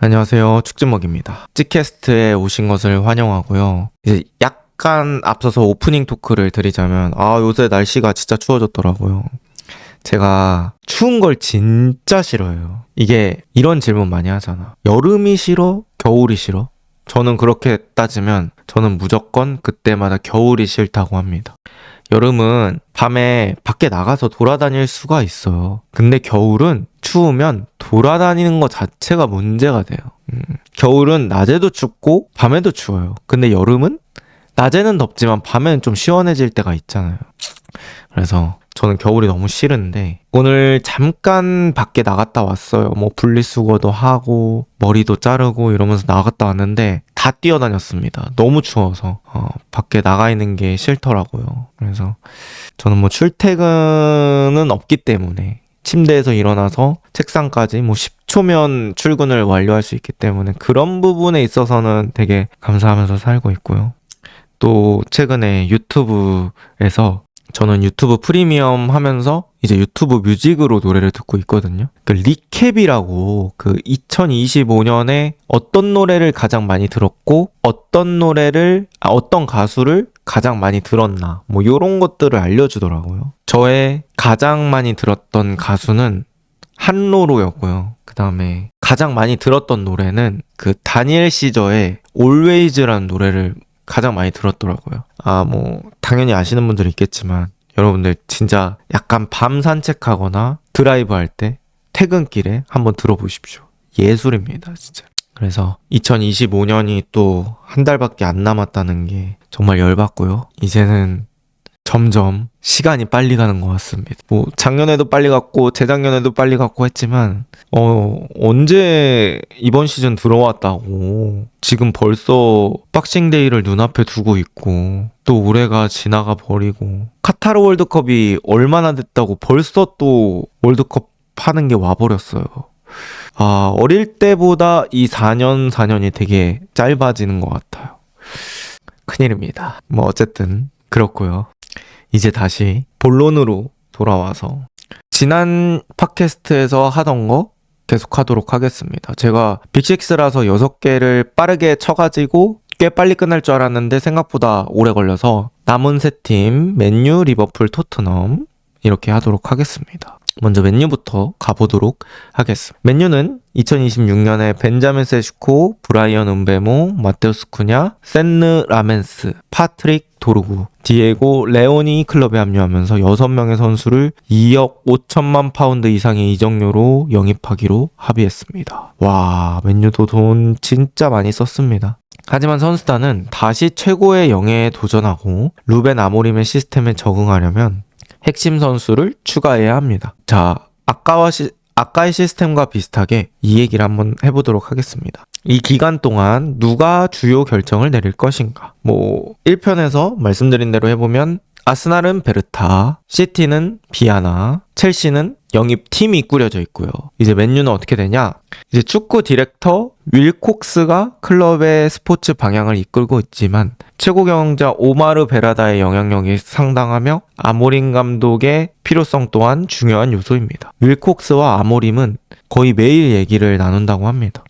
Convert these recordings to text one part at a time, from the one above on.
안녕하세요. 축진먹입니다. 찌캐스트에 오신 것을 환영하고요. 이제 약간 앞서서 오프닝 토크를 드리자면 요새 날씨가 진짜 추워졌더라고요. 제가 추운 걸 진짜 싫어해요. 이게 이런 질문 많이 하잖아. 여름이 싫어? 겨울이 싫어? 저는 그렇게 따지면 저는 무조건 그때마다 겨울이 싫다고 합니다. 여름은 밤에 밖에 나가서 돌아다닐 수가 있어요. 근데 겨울은 추우면 돌아다니는 것 자체가 문제가 돼요. 겨울은 낮에도 춥고 밤에도 추워요. 근데 여름은 낮에는 덥지만 밤에는 좀 시원해질 때가 있잖아요. 그래서 저는 겨울이 너무 싫은데 오늘 잠깐 밖에 나갔다 왔어요. 뭐 분리수거도 하고 머리도 자르고 이러면서 나갔다 왔는데 다 뛰어다녔습니다. 너무 추워서 밖에 나가 있는 게 싫더라고요. 그래서 저는 뭐 출퇴근은 없기 때문에 침대에서 일어나서 책상까지 뭐 10초면 출근을 완료할 수 있기 때문에 그런 부분에 있어서는 되게 감사하면서 살고 있고요. 또 최근에 유튜브에서 저는 유튜브 프리미엄 하면서 이제 유튜브 뮤직으로 노래를 듣고 있거든요. 그 리캡이라고 그 2025년에 어떤 노래를 가장 많이 들었고 어떤 가수를 가장 많이 들었나 뭐 요런 것들을 알려주더라고요. 저의 가장 많이 들었던 가수는 한로로였고요. 그 다음에 가장 많이 들었던 노래는 그 다니엘 시저의 Always라는 노래를 가장 많이 들었더라고요. 뭐 당연히 아시는 분들이 있겠지만 여러분들 진짜 약간 밤 산책하거나 드라이브 할 때 퇴근길에 한번 들어보십시오. 예술입니다, 진짜. 그래서 2025년이 또 한 달밖에 안 남았다는 게 정말 열받고요. 이제는 점점 시간이 빨리 가는 것 같습니다. 뭐 작년에도 빨리 갔고 재작년에도 빨리 갔고 했지만 언제 이번 시즌 들어왔다고 지금 벌써 박싱데이를 눈앞에 두고 있고 또 올해가 지나가 버리고 카타르 월드컵이 얼마나 됐다고 벌써 또 월드컵 하는 게 와버렸어요. 어릴 때보다 이 4년이 되게 짧아지는 것 같아요. 큰일입니다. 뭐 어쨌든 그렇고요. 이제 다시 본론으로 돌아와서 지난 팟캐스트에서 하던 거 계속 하도록 하겠습니다. 제가 빅식스라서 6개를 빠르게 쳐가지고 꽤 빨리 끝날 줄 알았는데 생각보다 오래 걸려서 남은 3팀 맨유, 리버풀, 토트넘 이렇게 하도록 하겠습니다. 먼저 맨유부터 가보도록 하겠습니다. 맨유는 2026년에 벤자민 세슈코, 브라이언 음베모, 마테우스 쿠냐, 샌느 라멘스, 파트릭 도르구, 디에고 레오니 클럽에 합류하면서 6명의 선수를 2억 5천만 파운드 이상의 이적료로 영입하기로 합의했습니다. 와, 맨유도 돈 진짜 많이 썼습니다. 하지만 선수단은 다시 최고의 영예에 도전하고 루벤 아모림의 시스템에 적응하려면 핵심 선수를 추가해야 합니다. 자, 아까의 시스템과 비슷하게 이 얘기를 한번 해보도록 하겠습니다. 이 기간 동안 누가 주요 결정을 내릴 것인가? 1편에서 말씀드린 대로 해보면 아스날은 베르타, 시티는 비아나, 첼시는 영입팀이 꾸려져 있고요. 이제 맨유는 어떻게 되냐? 이제 축구 디렉터 윌콕스가 클럽의 스포츠 방향을 이끌고 있지만 최고 경영자 오마르 베라다의 영향력이 상당하며 아모림 감독의 필요성 또한 중요한 요소입니다. 윌콕스와 아모림은 거의 매일 얘기를 나눈다고 합니다.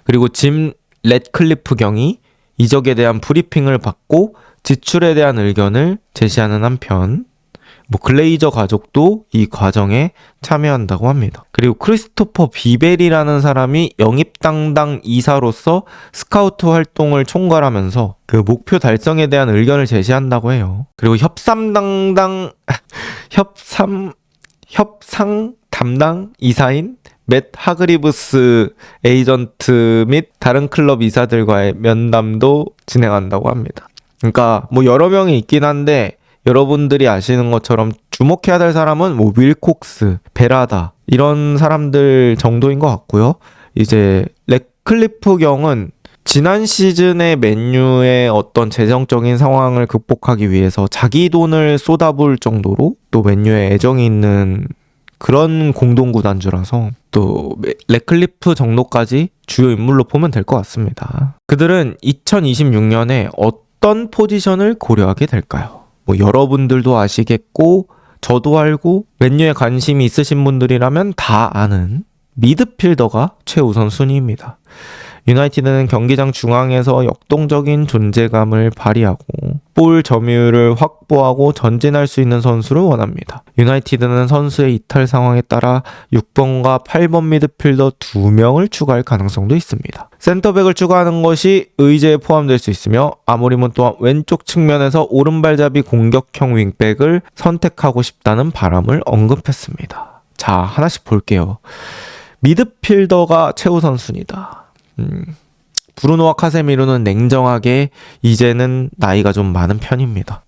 그리고 짐 렛클리프 경이 이적에 대한 브리핑을 받고 지출에 대한 의견을 제시하는 한편 글레이저 가족도 이 과정에 참여한다고 합니다. 그리고 크리스토퍼 비벨이라는 사람이 영입 담당 이사로서 스카우트 활동을 총괄하면서 그 목표 달성에 대한 의견을 제시한다고 해요. 그리고 협상 담당 이사인 맷 하그리브스 에이전트 및 다른 클럽 이사들과의 면담도 진행한다고 합니다. 그러니까 여러 명이 있긴 한데 여러분들이 아시는 것처럼 주목해야 될 사람은 윌콕스, 베라다 이런 사람들 정도인 것 같고요. 이제 렛클리프 경은 지난 시즌의 맨유의 어떤 재정적인 상황을 극복하기 위해서 자기 돈을 쏟아부을 정도로 또 맨유에 애정이 있는 그런 공동구단주라서 또 렛클리프 정도까지 주요 인물로 보면 될 것 같습니다. 그들은 2026년에 어떤 포지션을 고려하게 될까요? 여러분들도 아시겠고 저도 알고 맨유에 관심이 있으신 분들이라면 다 아는 미드필더가 최우선 순위입니다. 유나이티드는 경기장 중앙에서 역동적인 존재감을 발휘하고 볼 점유율을 확보하고 전진할 수 있는 선수를 원합니다. 유나이티드는 선수의 이탈 상황에 따라 6번과 8번 미드필더 2명을 추가할 가능성도 있습니다. 센터백을 추가하는 것이 의제에 포함될 수 있으며 아모림은 또한 왼쪽 측면에서 오른발잡이 공격형 윙백을 선택하고 싶다는 바람을 언급했습니다. 자, 하나씩 볼게요. 미드필더가 최우선 순위다. 브루노와 카세미로는 냉정하게 이제는 나이가 좀 많은 편입니다.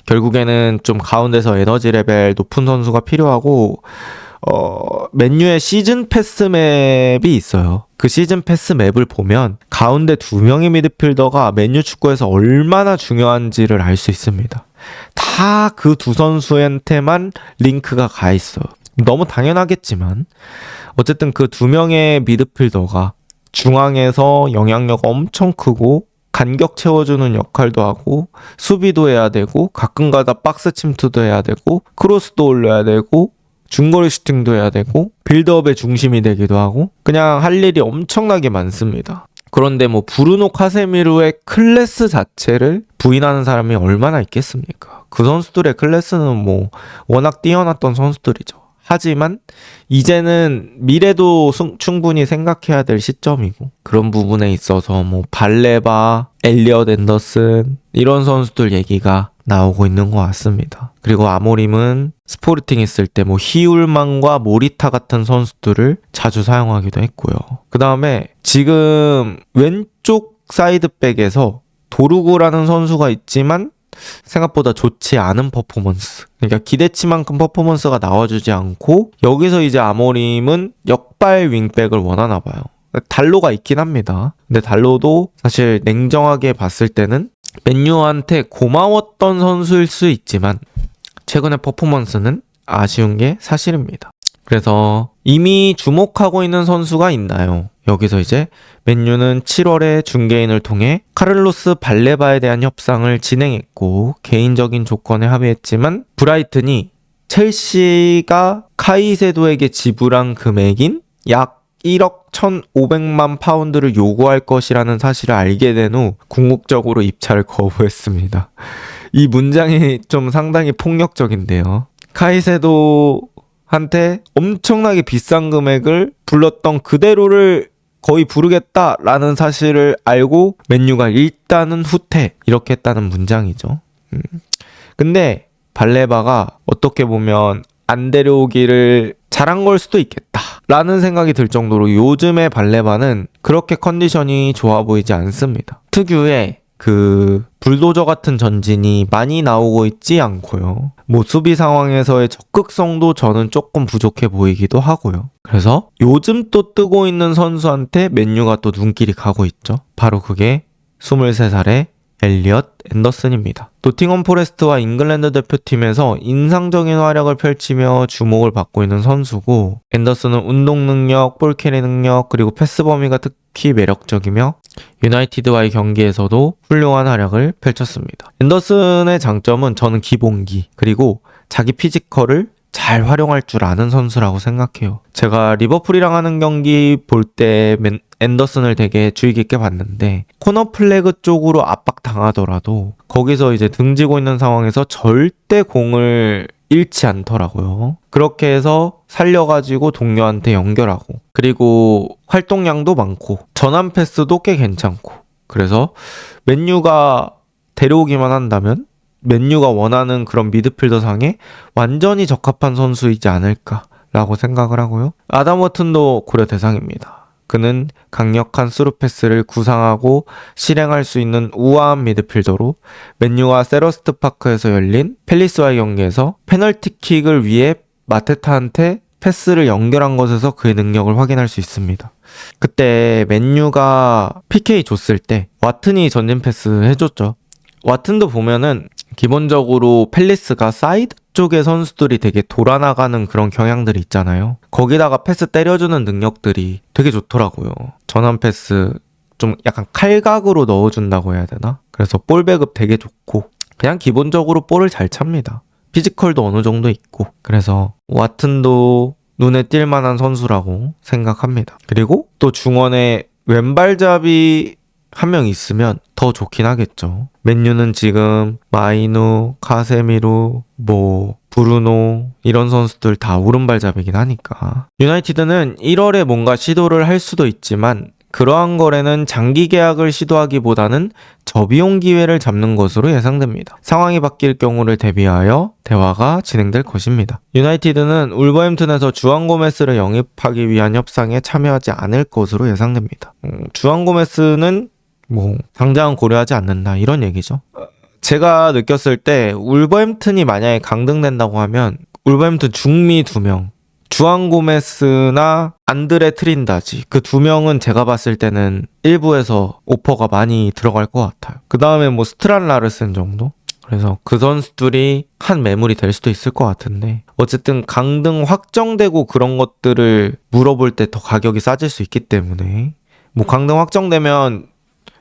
결국에는 좀 가운데서 에너지 레벨 높은 선수가 필요하고 맨유의 시즌 패스 맵이 있어요. 그 시즌 패스 맵을 보면 가운데 2명의 미드필더가 맨유 축구에서 얼마나 중요한지를 알 수 있습니다. 다 그 두 선수한테만 링크가 가 있어요. 너무 당연하겠지만 어쨌든 그 2명의 미드필더가 중앙에서 영향력 엄청 크고 간격 채워주는 역할도 하고 수비도 해야 되고 가끔가다 박스 침투도 해야 되고 크로스도 올려야 되고 중거리 슈팅도 해야 되고 빌드업의 중심이 되기도 하고 그냥 할 일이 엄청나게 많습니다. 그런데 뭐 브루노 카세미르의 클래스 자체를 부인하는 사람이 얼마나 있겠습니까? 그 선수들의 클래스는 뭐 워낙 뛰어났던 선수들이죠. 하지만 이제는 미래도 충분히 생각해야 될 시점이고 그런 부분에 있어서 뭐 발레바, 엘리엇 앤더슨 이런 선수들 얘기가 나오고 있는 것 같습니다. 그리고 아모림은 스포르팅 있을 때 뭐 히울만과 모리타 같은 선수들을 자주 사용하기도 했고요. 그 다음에 지금 왼쪽 사이드백에서 도루고라는 선수가 있지만 생각보다 좋지 않은 퍼포먼스, 그러니까 기대치만큼 퍼포먼스가 나와주지 않고 여기서 이제 아모림은 역발 윙백을 원하나 봐요. 달로가 있긴 합니다. 근데 달로도 사실 냉정하게 봤을 때는 맨유한테 고마웠던 선수일 수 있지만 최근의 퍼포먼스는 아쉬운 게 사실입니다. 그래서 이미 주목하고 있는 선수가 있나요? 여기서 이제 맨유는 7월에 중개인을 통해 카를로스 발레바에 대한 협상을 진행했고 개인적인 조건에 합의했지만 브라이튼이 첼시가 카이세도에게 지불한 금액인 약 1억 1,500만 파운드를 요구할 것이라는 사실을 알게 된 후 궁극적으로 입찰을 거부했습니다. 이 문장이 좀 상당히 폭력적인데요. 카이세도한테 엄청나게 비싼 금액을 불렀던 그대로를 거의 부르겠다라는 사실을 알고 맨유가 일단은 후퇴 이렇게 했다는 문장이죠. 근데 발레바가 어떻게 보면 안 데려오기를 잘한 걸 수도 있겠다 라는 생각이 들 정도로 요즘의 발레바는 그렇게 컨디션이 좋아 보이지 않습니다. 특유의 그 불도저 같은 전진이 많이 나오고 있지 않고요. 뭐 수비 상황에서의 적극성도 저는 조금 부족해 보이기도 하고요. 그래서 요즘 또 뜨고 있는 선수한테 맨유가 또 눈길이 가고 있죠. 바로 그게 23살의 엘리엇 앤더슨입니다. 노팅엄 포레스트와 잉글랜드 대표팀에서 인상적인 활약을 펼치며 주목을 받고 있는 선수고 앤더슨은 운동 능력, 볼 캐리 능력, 그리고 패스 범위가 특히 매력적이며 유나이티드와의 경기에서도 훌륭한 활약을 펼쳤습니다. 앤더슨의 장점은 저는 기본기, 그리고 자기 피지컬을 잘 활용할 줄 아는 선수라고 생각해요. 제가 리버풀이랑 하는 경기 볼 때 앤더슨을 되게 주의 깊게 봤는데 코너 플래그 쪽으로 압박 당하더라도 거기서 이제 등지고 있는 상황에서 절대 공을 잃지 않더라고요. 그렇게 해서 살려가지고 동료한테 연결하고 그리고 활동량도 많고 전환 패스도 꽤 괜찮고 그래서 맨유가 데려오기만 한다면 맨유가 원하는 그런 미드필더 상에 완전히 적합한 선수이지 않을까라고 생각을 하고요. 아담 워튼도 고려 대상입니다. 그는 강력한 스루 패스를 구상하고 실행할 수 있는 우아한 미드필더로 맨유와 세러스트 파크에서 열린 팰리스와의 경기에서 페널티킥을 위해 마테타한테 패스를 연결한 것에서 그의 능력을 확인할 수 있습니다. 그때 맨유가 PK 줬을 때 와튼이 전진 패스 해줬죠. 와튼도 보면은 기본적으로 팰리스가 사이드 쪽의 선수들이 되게 돌아나가는 그런 경향들이 있잖아요. 거기다가 패스 때려주는 능력들이 되게 좋더라고요. 전환 패스 좀 약간 칼각으로 넣어준다고 해야 되나? 그래서 볼 배급 되게 좋고 그냥 기본적으로 볼을 잘 찹니다. 피지컬도 어느 정도 있고 그래서 와튼도 눈에 띌 만한 선수라고 생각합니다. 그리고 또 중원에 왼발잡이 한 명 있으면 더 좋긴 하겠죠. 맨유는 지금 마이누, 카세미루, 브루노 이런 선수들 다 오른발잡이긴 하니까. 유나이티드는 1월에 뭔가 시도를 할 수도 있지만 그러한 거래는 장기 계약을 시도하기보다는 저비용 기회를 잡는 것으로 예상됩니다. 상황이 바뀔 경우를 대비하여 대화가 진행될 것입니다. 유나이티드는 울버햄튼에서 주안 고메스를 영입하기 위한 협상에 참여하지 않을 것으로 예상됩니다. 주안 고메스는 당장은 고려하지 않는다 이런 얘기죠. 제가 느꼈을 때 울버햄튼이 만약에 강등된다고 하면 울버햄튼 중미 2명 주안 고메스나 안드레 트린다지 그 2명은 제가 봤을 때는 일부에서 오퍼가 많이 들어갈 것 같아요. 그 다음에 스트란 라르센 정도? 그래서 그 선수들이 한 매물이 될 수도 있을 것 같은데 어쨌든 강등 확정되고 그런 것들을 물어볼 때 더 가격이 싸질 수 있기 때문에 강등 확정되면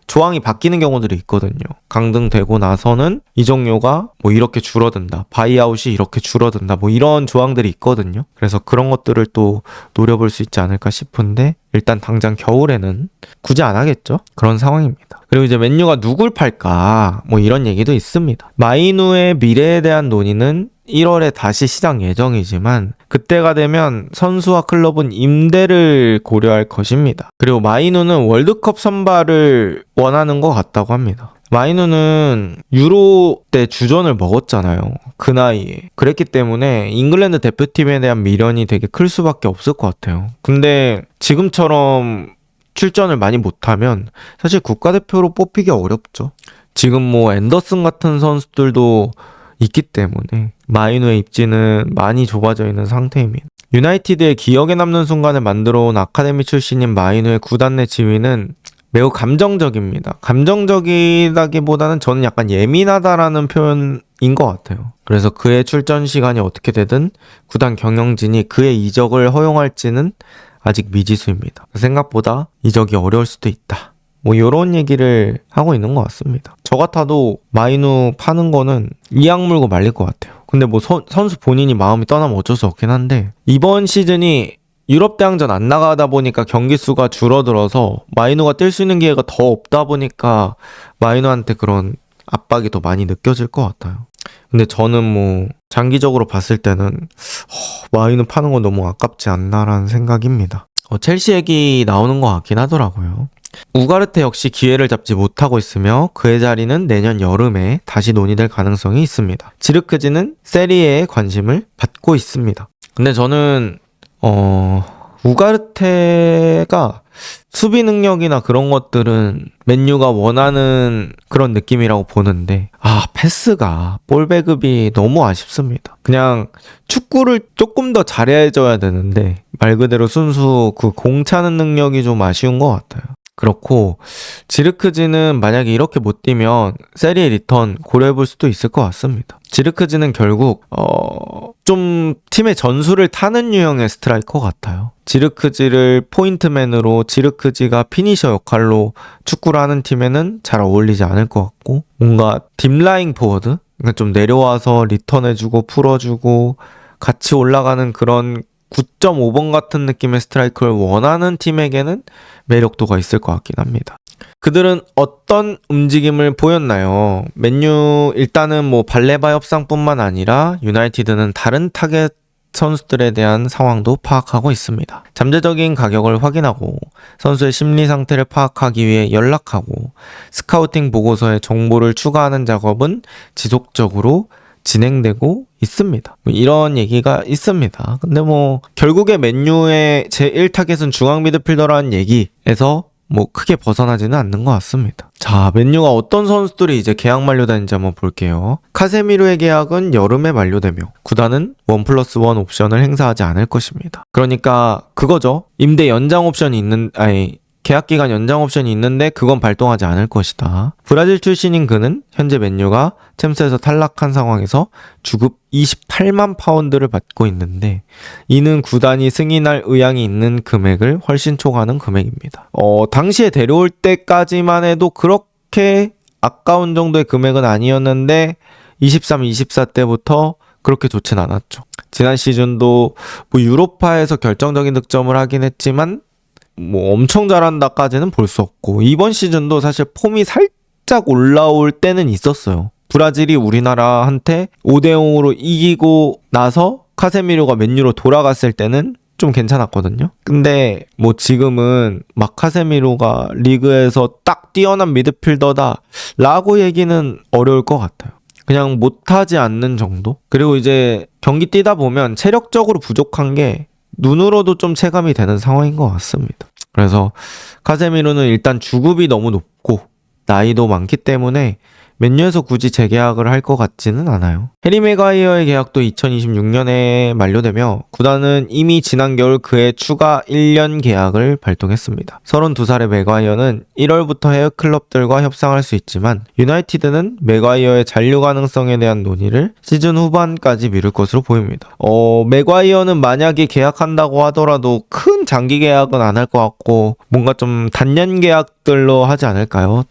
조항이 바뀌는 경우들이 있거든요. 강등되고 나서는 이적료가 이렇게 줄어든다. 바이아웃이 이렇게 줄어든다. 이런 조항들이 있거든요. 그래서 그런 것들을 또 노려볼 수 있지 않을까 싶은데 일단 당장 겨울에는 굳이 안 하겠죠? 그런 상황입니다. 그리고 이제 맨유가 누굴 팔까? 이런 얘기도 있습니다. 마이누의 미래에 대한 논의는 1월에 다시 시작 예정이지만 그때가 되면 선수와 클럽은 임대를 고려할 것입니다. 그리고 마이누는 월드컵 선발을 원하는 것 같다고 합니다. 마이누는 유로 때 주전을 먹었잖아요. 그 나이에. 그랬기 때문에 잉글랜드 대표팀에 대한 미련이 되게 클 수밖에 없을 것 같아요. 근데 지금처럼 출전을 많이 못하면 사실 국가대표로 뽑히기 어렵죠. 지금 앤더슨 같은 선수들도 있기 때문에 마이누의 입지는 많이 좁아져 있는 상태입니다. 유나이티드의 기억에 남는 순간을 만들어 온 아카데미 출신인 마이누의 구단 내 지위는 매우 감정적입니다. 감정적이다기보다는 저는 약간 예민하다라는 표현인 것 같아요. 그래서 그의 출전 시간이 어떻게 되든 구단 경영진이 그의 이적을 허용할지는 아직 미지수입니다. 생각보다 이적이 어려울 수도 있다. 요런 얘기를 하고 있는 것 같습니다. 저 같아도 마이누 파는 거는 이악 물고 말릴 것 같아요. 근데 선수 본인이 마음이 떠나면 어쩔 수 없긴 한데 이번 시즌이 유럽 대항전 안 나가다 보니까 경기 수가 줄어들어서 마이누가 뛸 수 있는 기회가 더 없다 보니까 마이누한테 그런 압박이 더 많이 느껴질 것 같아요. 근데 저는 장기적으로 봤을 때는 마이누 파는 건 너무 아깝지 않나라는 생각입니다. 첼시 얘기 나오는 것 같긴 하더라고요. 우가르테 역시 기회를 잡지 못하고 있으며 그의 자리는 내년 여름에 다시 논의될 가능성이 있습니다. 지르크지는 세리에에 관심을 받고 있습니다. 근데 저는 우가르테가 수비 능력이나 그런 것들은 맨유가 원하는 그런 느낌이라고 보는데 패스가 볼 배급이 너무 아쉽습니다. 그냥 축구를 조금 더 잘해줘야 되는데 말 그대로 순수 그 공 차는 능력이 좀 아쉬운 것 같아요. 그렇고 지르크지는 만약에 이렇게 못 뛰면 세리에 리턴 고려해볼 수도 있을 것 같습니다. 지르크지는 결국 좀 팀의 전술을 타는 유형의 스트라이커 같아요. 지르크지를 포인트맨으로 지르크지가 피니셔 역할로 축구를 하는 팀에는 잘 어울리지 않을 것 같고 뭔가 딥라잉 포워드? 그러니까 좀 내려와서 리턴해주고 풀어주고 같이 올라가는 그런 9.5번 같은 느낌의 스트라이커를 원하는 팀에게는 매력도가 있을 것 같긴 합니다. 그들은 어떤 움직임을 보였나요? 맨유 일단은 발레바 협상뿐만 아니라 유나이티드는 다른 타겟 선수들에 대한 상황도 파악하고 있습니다. 잠재적인 가격을 확인하고 선수의 심리 상태를 파악하기 위해 연락하고 스카우팅 보고서에 정보를 추가하는 작업은 지속적으로 진행되고 있습니다. 이런 얘기가 있습니다. 근데 결국에 맨유의 제1타겟은 중앙 미드필더라는 얘기에서 크게 벗어나지는 않는 것 같습니다. 자, 맨유가 어떤 선수들이 이제 계약 만료되는지 한번 볼게요. 카세미루의 계약은 여름에 만료되며 구단은 1+1 옵션을 행사하지 않을 것입니다. 그러니까 그거죠. 임대 연장 옵션이 계약기간 연장 옵션이 있는데 그건 발동하지 않을 것이다. 브라질 출신인 그는 현재 맨유가 챔스에서 탈락한 상황에서 주급 28만 파운드를 받고 있는데 이는 구단이 승인할 의향이 있는 금액을 훨씬 초과하는 금액입니다. 당시에 데려올 때까지만 해도 그렇게 아까운 정도의 금액은 아니었는데 23, 24 때부터 그렇게 좋진 않았죠. 지난 시즌도 유로파에서 결정적인 득점을 하긴 했지만 뭐 엄청 잘한다까지는 볼 수 없고 이번 시즌도 사실 폼이 살짝 올라올 때는 있었어요. 브라질이 우리나라한테 5대0으로 이기고 나서 카세미료가 맨유로 돌아갔을 때는 좀 괜찮았거든요. 근데 뭐 지금은 막 카세미료가 리그에서 딱 뛰어난 미드필더다 라고 얘기는 어려울 것 같아요. 그냥 못하지 않는 정도? 그리고 이제 경기 뛰다 보면 체력적으로 부족한 게 눈으로도 좀 체감이 되는 상황인 것 같습니다. 그래서 카세미료는 일단 주급이 너무 높고 나이도 많기 때문에 맨유에서 굳이 재계약을 할 것 같지는 않아요. 해리 매과이어의 계약도 2026년에 만료되며 구단은 이미 지난 겨울 그의 추가 1년 계약을 발동했습니다. 32살의 매과이어는 1월부터 해외 클럽들과 협상할 수 있지만 유나이티드는 매과이어의 잔류 가능성에 대한 논의를 시즌 후반까지 미룰 것으로 보입니다. 매과이어는 만약에 계약한다고 하더라도 큰 장기 계약은 안 할 것 같고 뭔가 좀 단년 계약들로 하지 않을까요?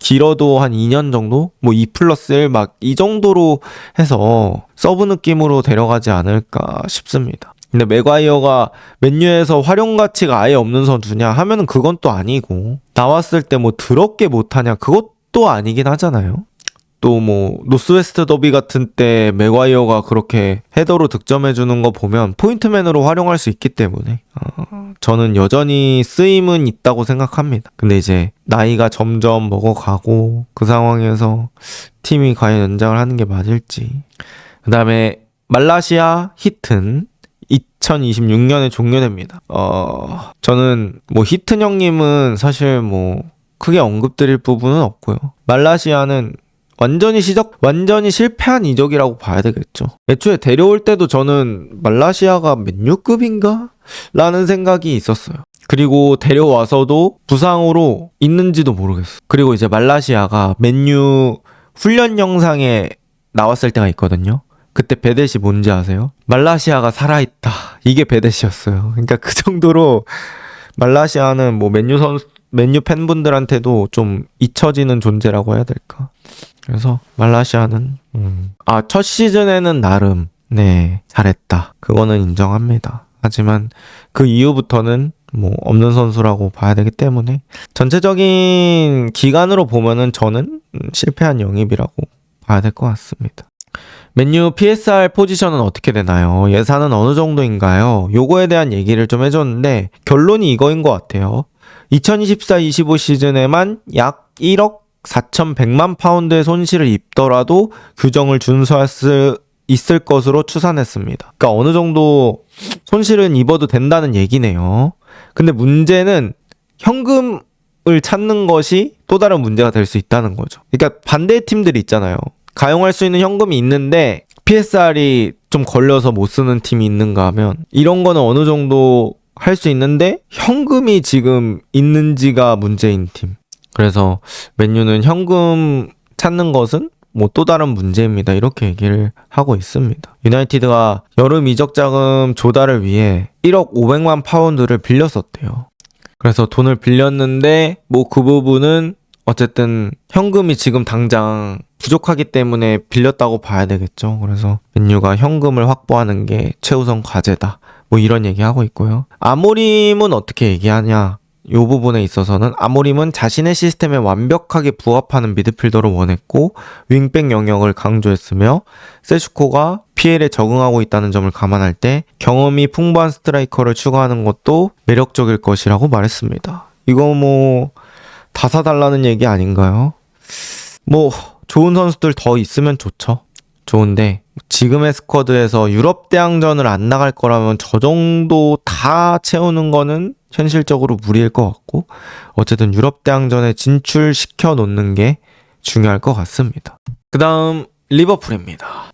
길어도 한 2년 정도? 뭐 2+1 막 이 정도로 해서 서브 느낌으로 데려가지 않을까 싶습니다. 근데 매과이어가 맨유에서 활용 가치가 아예 없는 선수냐 하면은 그건 또 아니고 나왔을 때 뭐 더럽게 못하냐 그것도 아니긴 하잖아요. 또 뭐 노스웨스트 더비 같은 때 매과이어가 그렇게 헤더로 득점해주는 거 보면 포인트맨으로 활용할 수 있기 때문에 저는 여전히 쓰임은 있다고 생각합니다. 근데 이제 나이가 점점 먹어가고 그 상황에서 팀이 과연 연장을 하는 게 맞을지. 그 다음에 말라시아 히튼 2026년에 종료됩니다. 저는 뭐 히튼 형님은 사실 뭐 크게 언급드릴 부분은 없고요. 말라시아는 완전히 실패한 이적이라고 봐야 되겠죠. 애초에 데려올 때도 저는 말라시아가 맨유급인가? 라는 생각이 있었어요. 그리고 데려와서도 부상으로 있는지도 모르겠어. 그리고 이제 말라시아가 맨유 훈련 영상에 나왔을 때가 있거든요. 그때 베댓이 뭔지 아세요? 말라시아가 살아있다. 이게 베댓이었어요. 그러니까 그 정도로 말라시아는 뭐 맨유 팬분들한테도 좀 잊혀지는 존재라고 해야 될까? 그래서 말라시아는 첫 시즌에는 나름 잘했다. 그거는 인정합니다. 하지만 그 이후부터는 뭐 없는 선수라고 봐야 되기 때문에 전체적인 기간으로 보면은 저는 실패한 영입이라고 봐야 될 것 같습니다. 맨유 PSR 포지션은 어떻게 되나요? 예산은 어느 정도인가요? 요거에 대한 얘기를 좀 해줬는데 결론이 이거인 것 같아요. 2024-25 시즌에만 약 1억 4,100만 파운드의 손실을 입더라도 규정을 준수할 수 있을 것으로 추산했습니다. 그러니까 어느 정도 손실은 입어도 된다는 얘기네요. 근데 문제는 현금을 찾는 것이 또 다른 문제가 될 수 있다는 거죠. 그러니까 반대의 팀들이 있잖아요. 가용할 수 있는 현금이 있는데 PSR이 좀 걸려서 못 쓰는 팀이 있는가 하면 이런 거는 어느 정도 할 수 있는데 현금이 지금 있는지가 문제인 팀. 그래서 맨유는 현금 찾는 것은 뭐 또 다른 문제입니다. 이렇게 얘기를 하고 있습니다. 유나이티드가 여름 이적 자금 조달을 위해 1억 500만 파운드를 빌렸었대요. 그래서 돈을 빌렸는데 뭐 그 부분은 어쨌든 현금이 지금 당장 부족하기 때문에 빌렸다고 봐야 되겠죠. 그래서 맨유가 현금을 확보하는 게 최우선 과제다. 뭐 이런 얘기하고 있고요. 아모림은 어떻게 얘기하냐? 이 부분에 있어서는 아모림은 자신의 시스템에 완벽하게 부합하는 미드필더를 원했고 윙백 영역을 강조했으며 세슈코가 PL에 적응하고 있다는 점을 감안할 때 경험이 풍부한 스트라이커를 추가하는 것도 매력적일 것이라고 말했습니다. 이거 뭐 다 사달라는 얘기 아닌가요? 뭐 좋은 선수들 더 있으면 좋죠. 좋은데 지금의 스쿼드에서 유럽 대항전을 안 나갈 거라면 저 정도 다 채우는 거는 현실적으로 무리일 것 같고 어쨌든 유럽 대항전에 진출시켜 놓는 게 중요할 것 같습니다. 그 다음 리버풀입니다.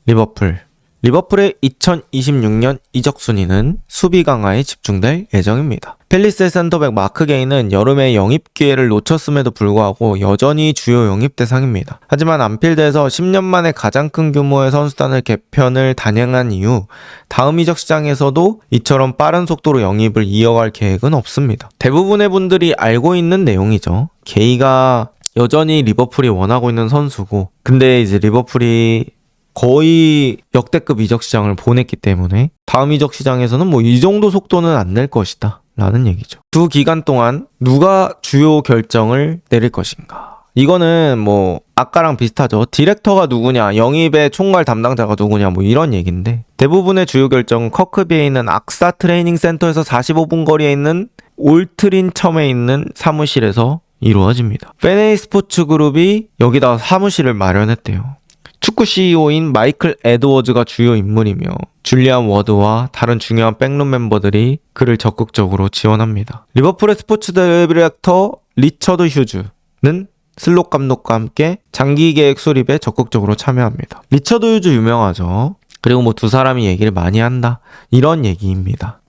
리버풀의 2026년 이적 순위는 수비 강화에 집중될 예정입니다. 팰리스의 센터백 마크 게이는 여름에 영입 기회를 놓쳤음에도 불구하고 여전히 주요 영입 대상입니다. 하지만 안필드에서 10년 만에 가장 큰 규모의 선수단을 개편을 단행한 이후 다음 이적 시장에서도 이처럼 빠른 속도로 영입을 이어갈 계획은 없습니다. 대부분의 분들이 알고 있는 내용이죠. 게이가 여전히 리버풀이 원하고 있는 선수고 근데 이제 리버풀이 거의 역대급 이적 시장을 보냈기 때문에 다음 이적 시장에서는 뭐 이 정도 속도는 안 낼 것이다. 라는 얘기죠. 두 기간 동안 누가 주요 결정을 내릴 것인가. 이거는 뭐 아까랑 비슷하죠. 디렉터가 누구냐, 영입의 총괄 담당자가 누구냐, 뭐 이런 얘기인데, 대부분의 주요 결정은 커크비에 있는 악사 트레이닝 센터에서 45분 거리에 있는 올트린첨에 있는 사무실에서 이루어집니다. 페네이 스포츠 그룹이 여기다 사무실을 마련했대요. 축구 CEO인 마이클 에드워즈가 주요 인물이며 줄리안 워드와 다른 중요한 백룸 멤버들이 그를 적극적으로 지원합니다. 리버풀의 스포츠 디렉터 리처드 휴즈는 슬롯 감독과 함께 장기 계획 수립에 적극적으로 참여합니다. 리처드 휴즈 유명하죠. 그리고 뭐 두 사람이 얘기를 많이 한다, 이런 얘기입니다.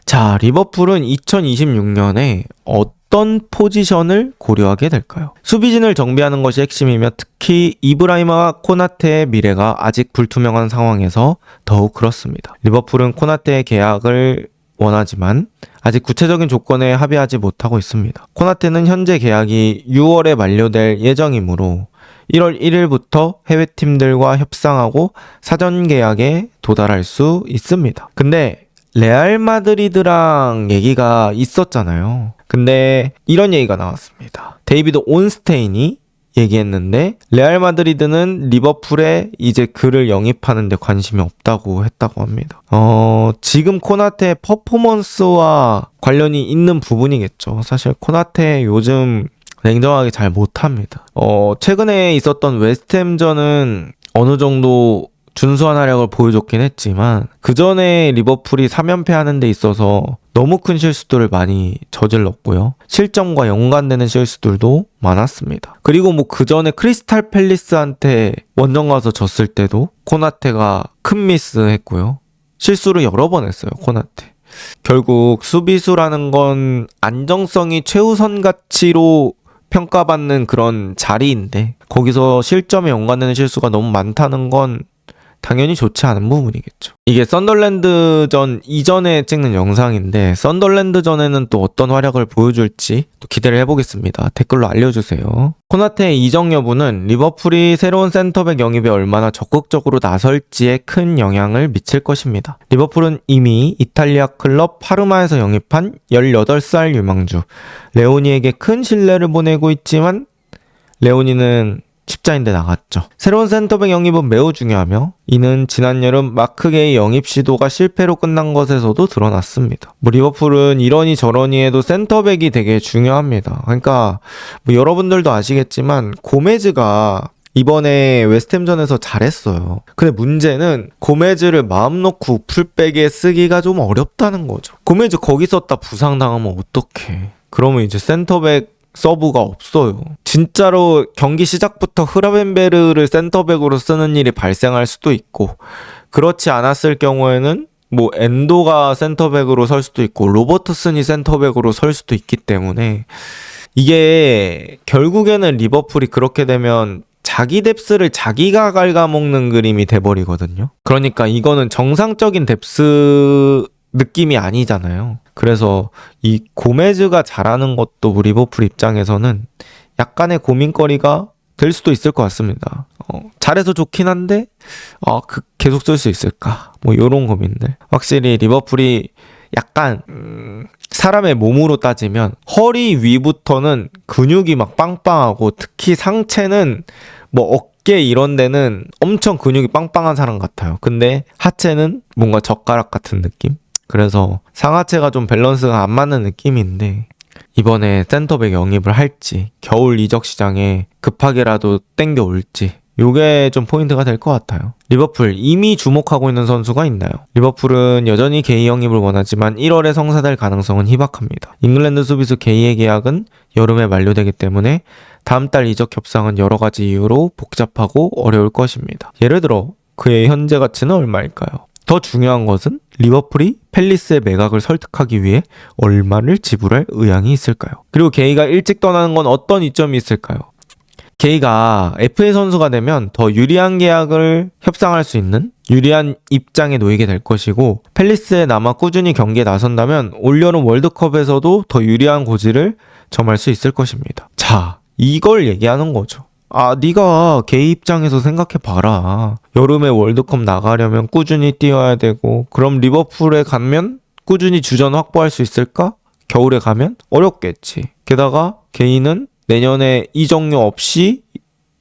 자, 리버풀은 2026년에 어떤 포지션을 고려하게 될까요? 수비진을 정비하는 것이 핵심이며 특히 이브라이마와 코나테의 미래가 아직 불투명한 상황에서 더욱 그렇습니다. 리버풀은 코나테의 계약을 원하지만 아직 구체적인 조건에 합의하지 못하고 있습니다. 코나테는 현재 계약이 6월에 만료될 예정이므로 1월 1일부터 해외팀들과 협상하고 사전 계약에 도달할 수 있습니다. 근데 레알 마드리드랑 얘기가 있었잖아요. 근데 이런 얘기가 나왔습니다. 데이비드 온스테인이 얘기했는데 레알 마드리드는 리버풀에 이제 그를 영입하는데 관심이 없다고 했다고 합니다. 지금 코나테의 퍼포먼스와 관련이 있는 부분이겠죠. 사실 코나테 요즘 냉정하게 잘 못합니다. 최근에 있었던 웨스트햄전은 어느 정도 준수한 활약을 보여줬긴 했지만 그 전에 리버풀이 3연패 하는 데 있어서 너무 큰 실수들을 많이 저질렀고요. 실점과 연관되는 실수들도 많았습니다. 그리고 뭐 그 전에 크리스탈 팰리스한테 원정 가서 졌을 때도 코나테가 큰 미스했고요. 실수를 여러 번 했어요, 코나테. 결국 수비수라는 건 안정성이 최우선 가치로 평가받는 그런 자리인데 거기서 실점에 연관되는 실수가 너무 많다는 건 당연히 좋지 않은 부분이겠죠. 이게 썬덜랜드전 이전에 찍는 영상인데 썬덜랜드전에는 또 어떤 활약을 보여줄지 또 기대를 해보겠습니다. 댓글로 알려주세요. 코나테의 이적 여부는 리버풀이 새로운 센터백 영입에 얼마나 적극적으로 나설지에 큰 영향을 미칠 것입니다. 리버풀은 이미 이탈리아 클럽 파르마에서 영입한 18살 유망주 레오니에게 큰 신뢰를 보내고 있지만 레오니는 십자인대 나갔죠. 새로운 센터백 영입은 매우 중요하며 이는 지난 여름 마크게이 영입 시도가 실패로 끝난 것에서도 드러났습니다. 리버풀은 이러니 저러니 해도 센터백이 되게 중요합니다. 그러니까 여러분들도 아시겠지만 고메즈가 이번에 웨스트햄전에서 잘했어요. 근데 문제는 고메즈를 마음 놓고 풀백에 쓰기가 좀 어렵다는 거죠. 고메즈 거기 썼다 부상당하면 어떡해. 그러면 이제 센터백 서브가 없어요. 진짜로 경기 시작부터 흐라벤베르를 센터백으로 쓰는 일이 발생할 수도 있고 그렇지 않았을 경우에는 뭐 엔도가 센터백으로 설 수도 있고 로버트슨이 센터백으로 설 수도 있기 때문에 이게 결국에는 리버풀이 그렇게 되면 자기 뎁스를 자기가 갉아먹는 그림이 돼버리거든요. 그러니까 이거는 정상적인 뎁스 느낌이 아니잖아요. 그래서 이 고메즈가 잘하는 것도 리버풀 입장에서는 약간의 고민거리가 될 수도 있을 것 같습니다. 잘해서 좋긴 한데 계속 쓸 수 있을까? 뭐 이런 고민들. 확실히 리버풀이 약간 사람의 몸으로 따지면 허리 위부터는 근육이 막 빵빵하고 특히 상체는 뭐 어깨 이런 데는 엄청 근육이 빵빵한 사람 같아요. 근데 하체는 뭔가 젓가락 같은 느낌? 그래서 상하체가 좀 밸런스가 안 맞는 느낌인데 이번에 센터백 영입을 할지 겨울 이적 시장에 급하게라도 땡겨올지 요게 좀 포인트가 될 것 같아요. 리버풀 이미 주목하고 있는 선수가 있나요? 리버풀은 여전히 게이 영입을 원하지만 1월에 성사될 가능성은 희박합니다. 잉글랜드 수비수 게이의 계약은 여름에 만료되기 때문에 다음 달 이적 협상은 여러 가지 이유로 복잡하고 어려울 것입니다. 예를 들어 그의 현재 가치는 얼마일까요? 더 중요한 것은 리버풀이 팰리스의 매각을 설득하기 위해 얼마를 지불할 의향이 있을까요? 그리고 게이가 일찍 떠나는 건 어떤 이점이 있을까요? 게이가 FA 선수가 되면 더 유리한 계약을 협상할 수 있는 유리한 입장에 놓이게 될 것이고 팰리스에 남아 꾸준히 경기에 나선다면 올여름 월드컵에서도 더 유리한 고지를 점할 수 있을 것입니다. 자, 이걸 얘기하는 거죠. 네가 게이 입장에서 생각해봐라. 여름에 월드컵 나가려면 꾸준히 뛰어야 되고 그럼 리버풀에 가면 꾸준히 주전 확보할 수 있을까? 겨울에 가면 어렵겠지. 게다가 개인은 내년에 이적료 없이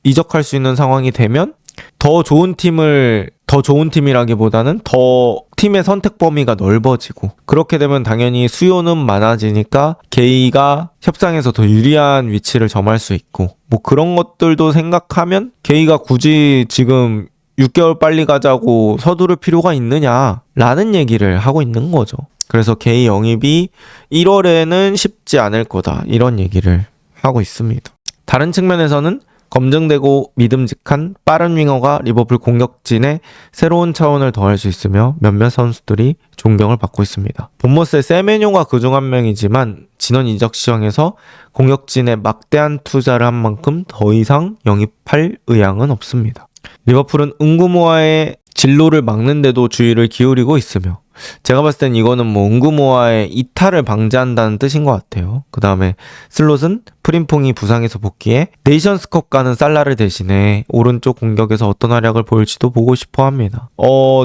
이적할 수 있는 상황이 되면 더 좋은 팀이라기보다는 더 팀의 선택 범위가 넓어지고, 그렇게 되면 당연히 수요는 많아지니까 게이가 협상에서 더 유리한 위치를 점할 수 있고, 뭐 그런 것들도 생각하면 게이가 굳이 지금 6개월 빨리 가자고 서두를 필요가 있느냐라는 얘기를 하고 있는 거죠. 그래서 게이 영입이 1월에는 쉽지 않을 거다, 이런 얘기를 하고 있습니다. 다른 측면에서는 검증되고 믿음직한 빠른 윙어가 리버풀 공격진에 새로운 차원을 더할 수 있으며 몇몇 선수들이 존경을 받고 있습니다. 본머스의 세메뇨가 그중 한 명이지만 지난 이적 시장에서 공격진에 막대한 투자를 한 만큼 더 이상 영입할 의향은 없습니다. 리버풀은 은구모아의 진로를 막는데도 주의를 기울이고 있으며, 제가 봤을 땐 이거는 뭐 은구모아의 이탈을 방지한다는 뜻인 것 같아요. 그 다음에 슬롯은 프림퐁이 부상에서 복귀해 네이션스컵 가는 살라를 대신해 오른쪽 공격에서 어떤 활약을 보일지도 보고 싶어 합니다.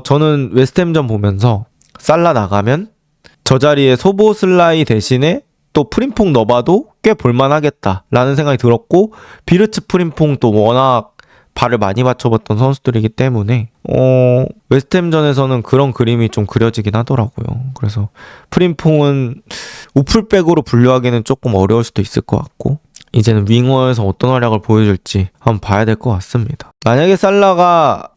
저는 웨스트햄전 보면서 살라 나가면 저 자리에 소보슬라이 대신에 또 프림퐁 넣어봐도 꽤 볼만하겠다라는 생각이 들었고, 비르츠 프림퐁도 워낙 발을 많이 받쳐봤던 선수들이기 때문에 웨스트햄전에서는 그런 그림이 좀 그려지긴 하더라고요. 그래서 프림퐁은 우풀백으로 분류하기는 조금 어려울 수도 있을 것 같고, 이제는 윙어에서 어떤 활약을 보여줄지 한번 봐야 될 것 같습니다. 만약에 살라가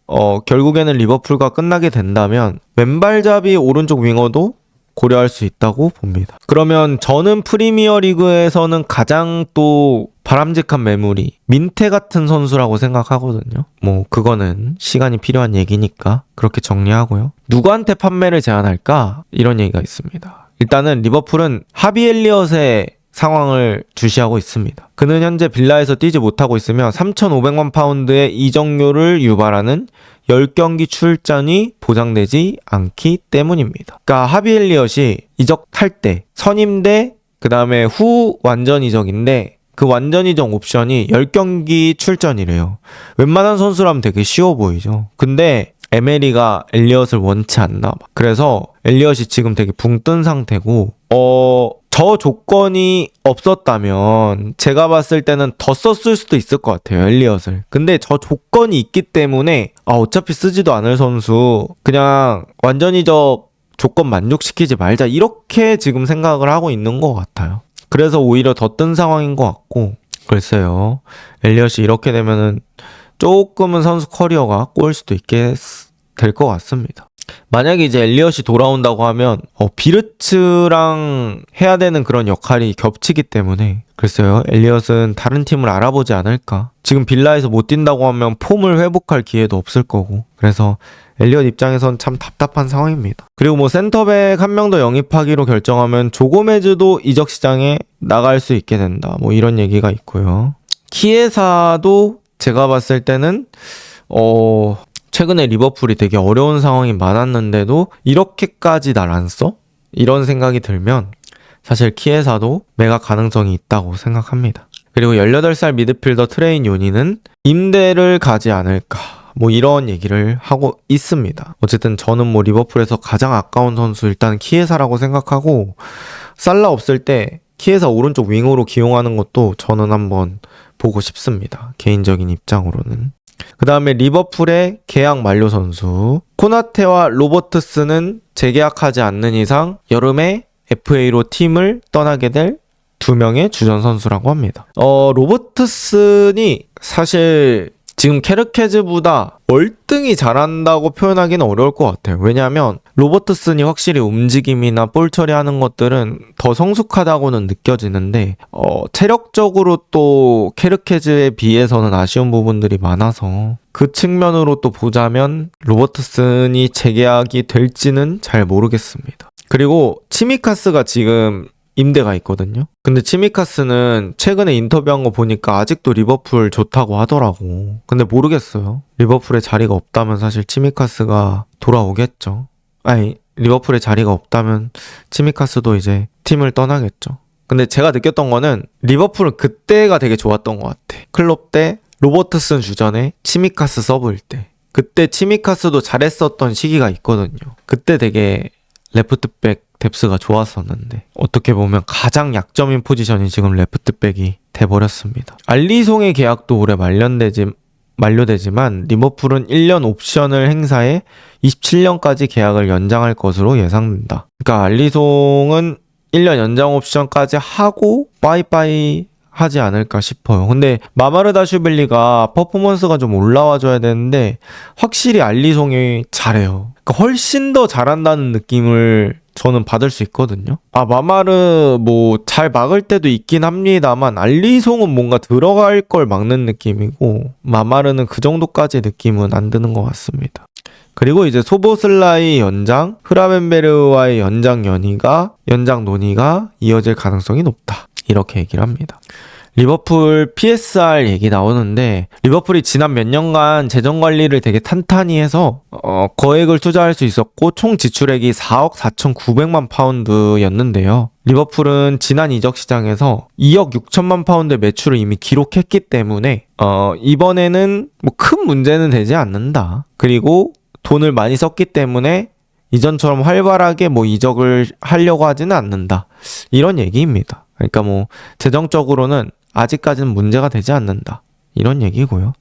결국에는 리버풀과 끝나게 된다면 왼발잡이 오른쪽 윙어도 고려할 수 있다고 봅니다. 그러면 저는 프리미어리그에서는 가장 또 바람직한 매물이 민테 같은 선수라고 생각하거든요. 뭐 그거는 시간이 필요한 얘기니까 그렇게 정리하고요. 누구한테 판매를 제안할까? 이런 얘기가 있습니다. 일단은 리버풀은 하비 엘리엇의 상황을 주시하고 있습니다. 그는 현재 빌라에서 뛰지 못하고 있으며 3,500만 파운드의 이적료를 유발하는 10경기 출전이 보장되지 않기 때문입니다. 그러니까 하비 엘리엇이 이적할 때 선임대 그 다음에 후 완전 이적인데, 그 완전 이적 옵션이 10경기 출전이래요. 웬만한 선수라면 되게 쉬워 보이죠. 근데 에메리가 엘리엇을 원치 않나 봐. 그래서 엘리엇이 지금 되게 붕 뜬 상태고, 저 조건이 없었다면 제가 봤을 때는 더 썼을 수도 있을 것 같아요, 엘리엇을. 근데 저 조건이 있기 때문에 어차피 쓰지도 않을 선수 그냥 완전 이적 조건 만족시키지 말자, 이렇게 지금 생각을 하고 있는 것 같아요. 그래서 오히려 더 뜬 상황인 것 같고, 글쎄요, 엘리엇이 이렇게 되면은 조금은 선수 커리어가 꼬일 수도 있게 될 것 같습니다. 만약에 이제 엘리엇이 돌아온다고 하면 비르츠랑 해야 되는 그런 역할이 겹치기 때문에, 글쎄요, 엘리엇은 다른 팀을 알아보지 않을까. 지금 빌라에서 못 뛴다고 하면 폼을 회복할 기회도 없을 거고, 그래서 엘리엇 입장에선 참 답답한 상황입니다. 그리고 뭐 센터백 한 명 더 영입하기로 결정하면 조고메즈도 이적 시장에 나갈 수 있게 된다, 뭐 이런 얘기가 있고요. 키에사도 제가 봤을 때는 최근에 리버풀이 되게 어려운 상황이 많았는데도 이렇게까지 날 안 써? 이런 생각이 들면 사실 키에사도 매각 가능성이 있다고 생각합니다. 그리고 18살 미드필더 트레인 요니는 임대를 가지 않을까, 뭐 이런 얘기를 하고 있습니다. 어쨌든 저는 뭐 리버풀에서 가장 아까운 선수 일단 키에사라고 생각하고, 살라 없을 때 키에사 오른쪽 윙으로 기용하는 것도 저는 한번 보고 싶습니다, 개인적인 입장으로는. 그 다음에 리버풀의 계약 만료 선수 코나테와 로버트스는 재계약하지 않는 이상 여름에 FA로 팀을 떠나게 될 2명의 주전 선수라고 합니다. 로버트슨이 사실 지금 케르케즈보다 월등히 잘한다고 표현하기는 어려울 것 같아요. 왜냐하면 로버트슨이 확실히 움직임이나 볼 처리하는 것들은 더 성숙하다고는 느껴지는데 체력적으로 또 케르케즈에 비해서는 아쉬운 부분들이 많아서 그 측면으로 또 보자면 로버트슨이 재계약이 될지는 잘 모르겠습니다. 그리고 치미카스가 지금 임대가 있거든요. 근데 치미카스는 최근에 인터뷰한 거 보니까 아직도 리버풀 좋다고 하더라고. 근데 모르겠어요. 리버풀에 자리가 없다면 사실 치미카스가 돌아오겠죠. 아니, 리버풀에 자리가 없다면 치미카스도 이제 팀을 떠나겠죠. 근데 제가 느꼈던 거는 리버풀은 그때가 되게 좋았던 것 같아. 클롭 때 로버트슨 주전에 치미카스 서브일 때. 그때 치미카스도 잘했었던 시기가 있거든요. 그때 되게 레프트백 뎁스가 좋았었는데 어떻게 보면 가장 약점인 포지션이 지금 레프트백이 돼버렸습니다. 알리송의 계약도 올해 만료되지만 리버풀은 1년 옵션을 행사해 27년까지 계약을 연장할 것으로 예상된다. 그러니까 알리송은 1년 연장 옵션까지 하고 빠이빠이 하지 않을까 싶어요. 근데 마마르다슈빌리가 퍼포먼스가 좀 올라와줘야 되는데 확실히 알리송이 잘해요. 그러니까 훨씬 더 잘한다는 느낌을 저는 받을 수 있거든요. 마마르 뭐 잘 막을 때도 있긴 합니다만 알리송은 뭔가 들어갈 걸 막는 느낌이고 마마르는 그 정도까지 느낌은 안 드는 것 같습니다. 그리고 이제 소보슬라이 연장, 흐라벤베르와의 연장 논의가 이어질 가능성이 높다. 이렇게 얘기를 합니다. 리버풀 PSR 얘기 나오는데 리버풀이 지난 몇 년간 재정 관리를 되게 탄탄히 해서 거액을 투자할 수 있었고 총 지출액이 4억 4,900만 파운드였는데요. 리버풀은 지난 이적 시장에서 2억 6천만 파운드의 매출을 이미 기록했기 때문에 이번에는 뭐 큰 문제는 되지 않는다. 그리고 돈을 많이 썼기 때문에 이전처럼 활발하게 뭐 이적을 하려고 하지는 않는다. 이런 얘기입니다. 그러니까 뭐 재정적으로는 아직까지는 문제가 되지 않는다. 이런 얘기고요.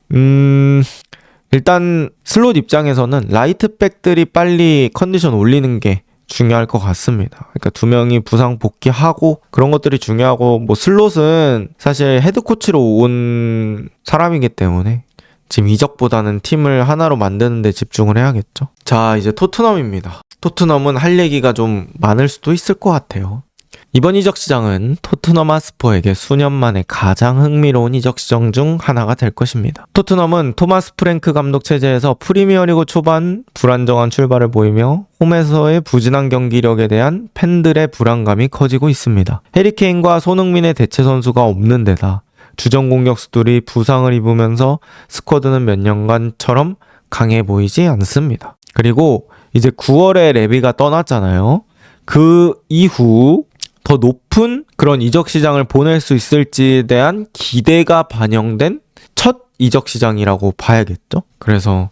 일단 슬롯 입장에서는 라이트백들이 빨리 컨디션 올리는 게 중요할 것 같습니다. 그러니까 두 명이 부상 복귀하고 그런 것들이 중요하고 뭐 슬롯은 사실 헤드코치로 온 사람이기 때문에 지금 이적보다는 팀을 하나로 만드는 데 집중을 해야겠죠. 자, 이제 토트넘입니다. 토트넘은 할 얘기가 좀 많을 수도 있을 것 같아요. 이번 이적 시장은 토트넘 하스퍼에게 수년 만에 가장 흥미로운 이적 시장 중 하나가 될 것입니다. 토트넘은 토마스 프랭크 감독 체제에서 프리미어리그 초반 불안정한 출발을 보이며 홈에서의 부진한 경기력에 대한 팬들의 불안감이 커지고 있습니다. 해리 케인과 손흥민의 대체 선수가 없는 데다 주전 공격수들이 부상을 입으면서 스쿼드는 몇 년간처럼 강해 보이지 않습니다. 그리고 이제 9월에 레비가 떠났잖아요. 그 이후 더 높은 그런 이적 시장을 보낼 수 있을지에 대한 기대가 반영된 첫 이적 시장이라고 봐야겠죠. 그래서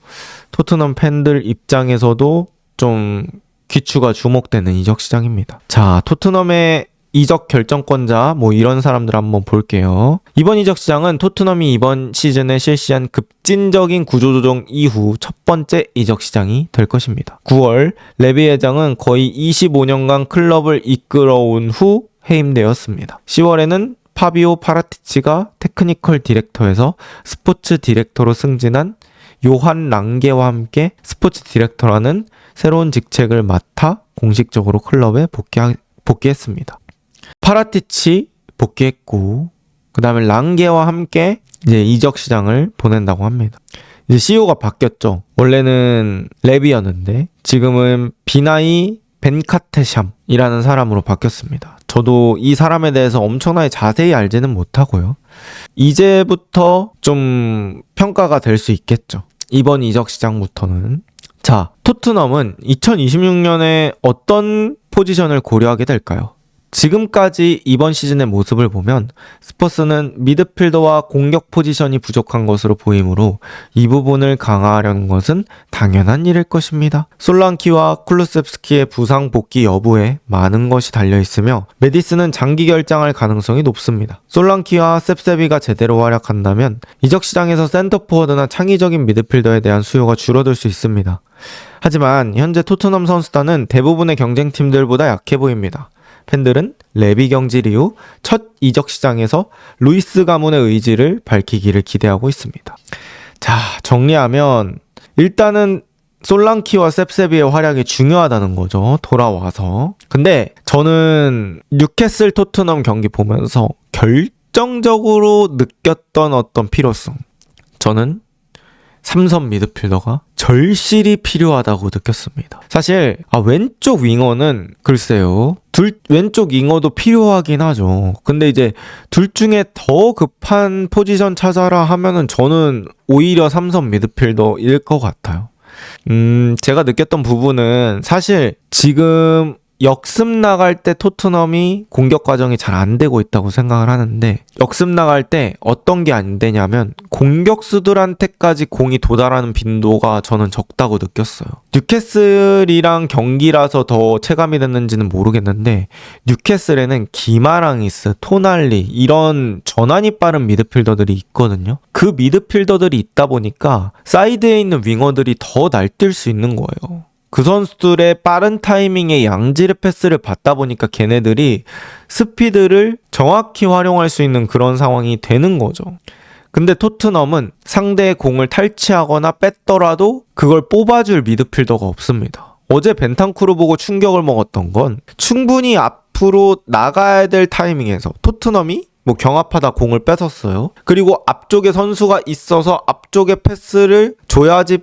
토트넘 팬들 입장에서도 좀 귀추가 주목되는 이적 시장입니다. 자, 토트넘의 이적 결정권자 뭐 이런 사람들 한번 볼게요. 이번 이적 시장은 토트넘이 이번 시즌에 실시한 급진적인 구조조정 이후 첫 번째 이적 시장이 될 것입니다. 9월 레비 회장은 거의 25년간 클럽을 이끌어온 후 해임되었습니다. 10월에는 파비오 파라티치가 테크니컬 디렉터에서 스포츠 디렉터로 승진한 요한 랑게와 함께 스포츠 디렉터라는 새로운 직책을 맡아 공식적으로 클럽에 복귀했습니다. 파라티치 복귀했고 그 다음에 랑게와 함께 이제 이적 시장을 보낸다고 합니다. 이제 CEO가 바뀌었죠. 원래는 레비였는데 지금은 비나이 벤카테샴이라는 사람으로 바뀌었습니다. 저도 이 사람에 대해서 엄청나게 자세히 알지는 못하고요. 이제부터 좀 평가가 될 수 있겠죠. 이번 이적 시장부터는. 자, 토트넘은 2026년에 어떤 포지션을 고려하게 될까요? 지금까지 이번 시즌의 모습을 보면 스퍼스는 미드필더와 공격 포지션이 부족한 것으로 보이므로 이 부분을 강화하려는 것은 당연한 일일 것입니다. 솔랑키와 쿨루셉스키의 부상 복귀 여부에 많은 것이 달려있으며 메디스는 장기 결장할 가능성이 높습니다. 솔랑키와 셉세비가 제대로 활약한다면 이적 시장에서 센터포워드나 창의적인 미드필더에 대한 수요가 줄어들 수 있습니다. 하지만 현재 토트넘 선수단은 대부분의 경쟁팀들보다 약해 보입니다. 팬들은 레비 경질 이후 첫 이적 시장에서 루이스 가문의 의지를 밝히기를 기대하고 있습니다. 자, 정리하면 일단은 솔랑키와 셉세비의 활약이 중요하다는 거죠. 돌아와서. 근데 저는 뉴캐슬 토트넘 경기 보면서 결정적으로 느꼈던 어떤 필요성. 저는 삼선 미드필더가 절실히 필요하다고 느꼈습니다. 사실 왼쪽 윙어는 글쎄요. 왼쪽 윙어도 필요하긴 하죠. 근데 이제 둘 중에 더 급한 포지션 찾아라 하면은 저는 오히려 삼선 미드필더일 것 같아요. 제가 느꼈던 부분은 사실 지금 역습 나갈 때 토트넘이 공격 과정이 잘 안 되고 있다고 생각을 하는데, 역습 나갈 때 어떤 게 안 되냐면 공격수들한테까지 공이 도달하는 빈도가 저는 적다고 느꼈어요. 뉴캐슬이랑 경기라서 더 체감이 됐는지는 모르겠는데, 뉴캐슬에는 기마랑이스, 토날리 이런 전환이 빠른 미드필더들이 있거든요. 그 미드필더들이 있다 보니까 사이드에 있는 윙어들이 더 날뛸 수 있는 거예요. 그 선수들의 빠른 타이밍에 양질의 패스를 받다 보니까 걔네들이 스피드를 정확히 활용할 수 있는 그런 상황이 되는 거죠. 근데 토트넘은 상대의 공을 탈취하거나 뺐더라도 그걸 뽑아줄 미드필더가 없습니다. 어제 벤탄쿠르 보고 충격을 먹었던 건, 충분히 앞으로 나가야 될 타이밍에서 토트넘이 뭐 경합하다 공을 뺏었어요. 그리고 앞쪽에 선수가 있어서 앞쪽에 패스를 줘야지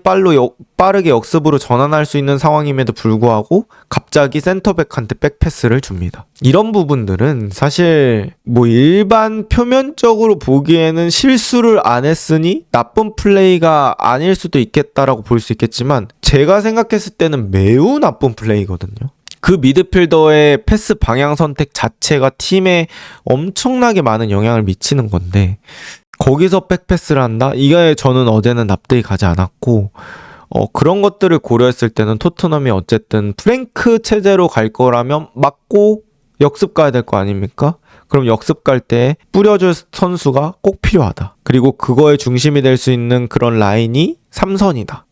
빠르게 역습으로 전환할 수 있는 상황임에도 불구하고 갑자기 센터백한테 백패스를 줍니다. 이런 부분들은 사실 뭐 일반 표면적으로 보기에는 실수를 안 했으니 나쁜 플레이가 아닐 수도 있겠다라고 볼 수 있겠지만, 제가 생각했을 때는 매우 나쁜 플레이거든요. 그 미드필더의 패스 방향 선택 자체가 팀에 엄청나게 많은 영향을 미치는 건데, 거기서 백패스를 한다? 이게 저는 어제는 납득이 가지 않았고, 그런 것들을 고려했을 때는 토트넘이 어쨌든 프랭크 체제로 갈 거라면 맞고 역습 가야 될 거 아닙니까? 그럼 역습 갈 때 뿌려줄 선수가 꼭 필요하다. 그리고 그거의 중심이 될 수 있는 그런 라인이 3선이다.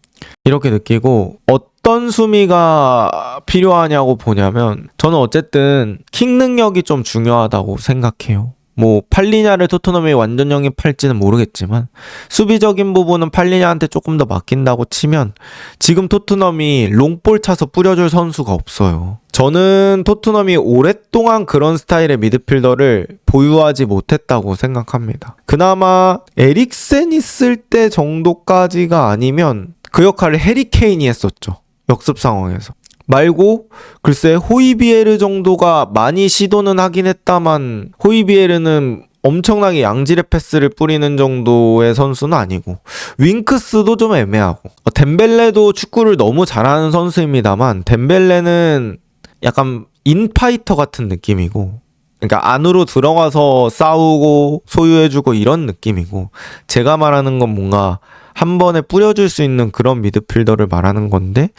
이렇게 느끼고, 어떤 수미가 필요하냐고 보냐면, 저는 어쨌든 킥 능력이 좀 중요하다고 생각해요. 뭐 팔리냐를 토트넘이 완전 영입할지는 모르겠지만, 수비적인 부분은 팔리냐한테 조금 더 맡긴다고 치면 지금 토트넘이 롱볼 차서 뿌려줄 선수가 없어요. 저는 토트넘이 오랫동안 그런 스타일의 미드필더를 보유하지 못했다고 생각합니다. 그나마 에릭센 있을 때 정도까지가 아니면 그 역할을 해리케인이 했었죠. 역습 상황에서. 말고 글쎄 호이비에르 정도가 많이 시도는 하긴 했다만, 호이비에르는 엄청나게 양질의 패스를 뿌리는 정도의 선수는 아니고, 윙크스도 좀 애매하고, 덴벨레도 축구를 너무 잘하는 선수입니다만 덴벨레는 약간 인파이터 같은 느낌이고, 그러니까 안으로 들어가서 싸우고 소유해주고 이런 느낌이고, 제가 말하는 건 뭔가 한 번에 뿌려줄 수 있는 그런 미드필더를 말하는 건데,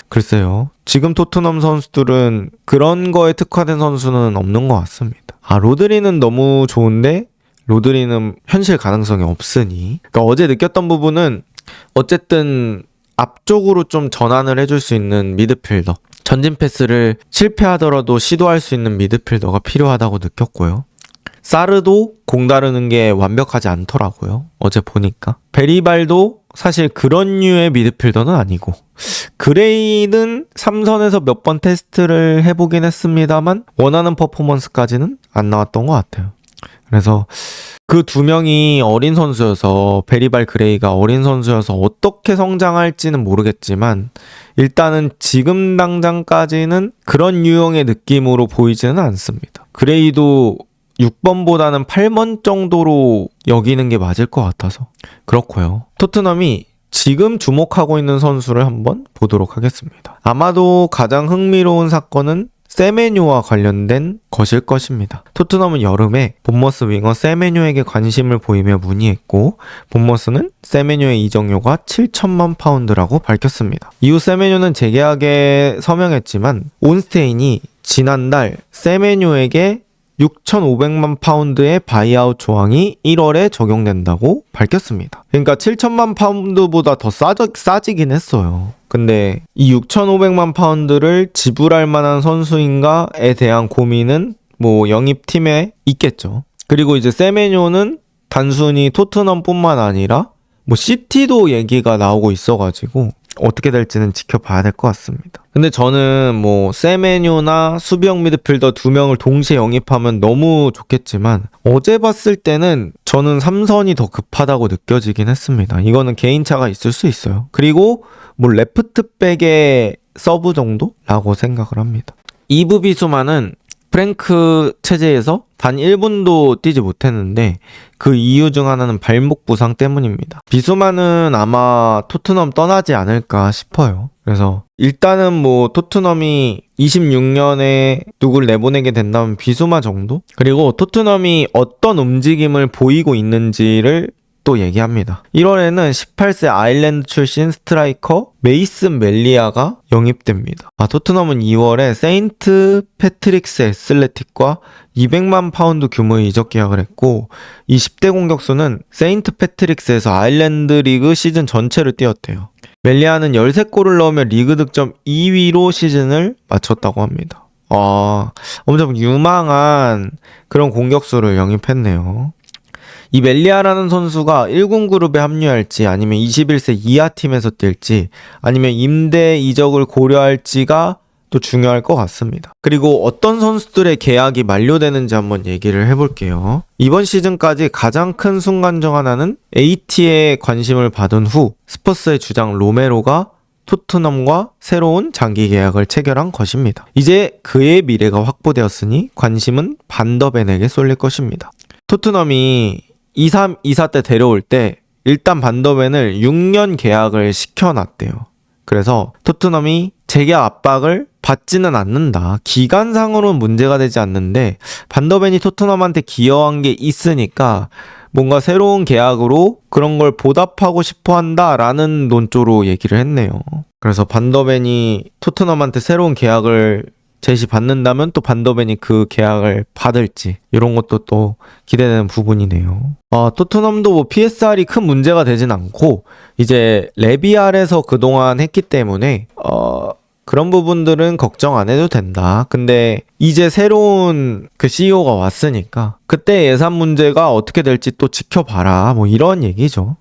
글쎄요, 지금 토트넘 선수들은 그런 거에 특화된 선수는 없는 것 같습니다. 로드리는 너무 좋은데 로드리는 현실 가능성이 없으니, 그러니까 어제 느꼈던 부분은 어쨌든 앞쪽으로 좀 전환을 해줄 수 있는 미드필더, 전진 패스를 실패하더라도 시도할 수 있는 미드필더가 필요하다고 느꼈고요. 사르도 공 다루는 게 완벽하지 않더라고요. 어제 보니까. 베리발도 사실 그런 류의 미드필더는 아니고, 그레이는 3선에서 몇 번 테스트를 해보긴 했습니다만 원하는 퍼포먼스까지는 안 나왔던 것 같아요. 그래서 그 두 명이 어린 선수여서, 베리발 그레이가 어린 선수여서 어떻게 성장할지는 모르겠지만, 일단은 지금 당장까지는 그런 유형의 느낌으로 보이지는 않습니다. 그레이도 6번보다는 8번 정도로 여기는 게 맞을 것 같아서 그렇고요. 토트넘이 지금 주목하고 있는 선수를 한번 보도록 하겠습니다. 아마도 가장 흥미로운 사건은 세메뇨와 관련된 것일 것입니다. 토트넘은 여름에 본머스 윙어 세메뇨에게 관심을 보이며 문의했고, 본머스는 세메뇨의 이적료가 7천만 파운드라고 밝혔습니다. 이후 세메뇨는 재계약에 서명했지만 온스테인이 지난달 세메뇨에게 6,500만 파운드의 바이아웃 조항이 1월에 적용된다고 밝혔습니다. 그러니까 7천만 파운드보다 더 싸지긴 했어요. 근데 이 6,500만 파운드를 지불할 만한 선수인가에 대한 고민은 뭐 영입팀에 있겠죠. 그리고 이제 세메뇨는 단순히 토트넘뿐만 아니라 뭐 시티도 얘기가 나오고 있어가지고 어떻게 될지는 지켜봐야 될 것 같습니다. 근데 저는 뭐 세메뇨나 수비형 미드필더 2명을 동시에 영입하면 너무 좋겠지만, 어제 봤을 때는 저는 3선이 더 급하다고 느껴지긴 했습니다. 이거는 개인차가 있을 수 있어요. 그리고 뭐 레프트백의 서브 정도라고 생각을 합니다. 이브 비수마는 프랭크 체제에서 단 1분도 뛰지 못했는데 그 이유 중 하나는 발목 부상 때문입니다. 비수마는 아마 토트넘 떠나지 않을까 싶어요. 그래서 일단은 뭐 토트넘이 26년에 누굴 내보내게 된다면 비수마 정도? 그리고 토트넘이 어떤 움직임을 보이고 있는지를 또 얘기합니다. 1월에는 18세 아일랜드 출신 스트라이커 메이슨 멜리아가 영입됩니다. 토트넘은 2월에 세인트 패트릭스 애슬레틱과 200만 파운드 규모의 이적 계약을 했고 이 10대 공격수는 세인트 패트릭스에서 아일랜드 리그 시즌 전체를 뛰었대요. 멜리아는 13골을 넣으며 리그 득점 2위로 시즌을 마쳤다고 합니다. 엄청 유망한 그런 공격수를 영입했네요. 이 멜리아라는 선수가 1군 그룹에 합류할지 아니면 21세 이하 팀에서 뛸지 아니면 임대 이적을 고려할지가 또 중요할 것 같습니다. 그리고 어떤 선수들의 계약이 만료되는지 한번 얘기를 해볼게요. 이번 시즌까지 가장 큰 순간 중 하나는 AT에 관심을 받은 후 스퍼스의 주장 로메로가 토트넘과 새로운 장기 계약을 체결한 것입니다. 이제 그의 미래가 확보되었으니 관심은 반더벤에게 쏠릴 것입니다. 토트넘이 23, 24 때 데려올 때 일단 반더벤을 6년 계약을 시켜놨대요. 그래서 토트넘이 재계약 압박을 받지는 않는다. 기간상으로는 문제가 되지 않는데 반더벤이 토트넘한테 기여한 게 있으니까 뭔가 새로운 계약으로 그런 걸 보답하고 싶어 한다라는 논조로 얘기를 했네요. 그래서 반더벤이 토트넘한테 새로운 계약을 제시받는다면 또 반더벤이 그 계약을 받을지 이런 것도 또 기대되는 부분이네요. 토트넘도 뭐 PSR이 큰 문제가 되진 않고 이제 레비알에서 그동안 했기 때문에 그런 부분들은 걱정 안 해도 된다. 근데 이제 새로운 그 CEO가 왔으니까 그때 예산 문제가 어떻게 될지 또 지켜봐라. 뭐 이런 얘기죠.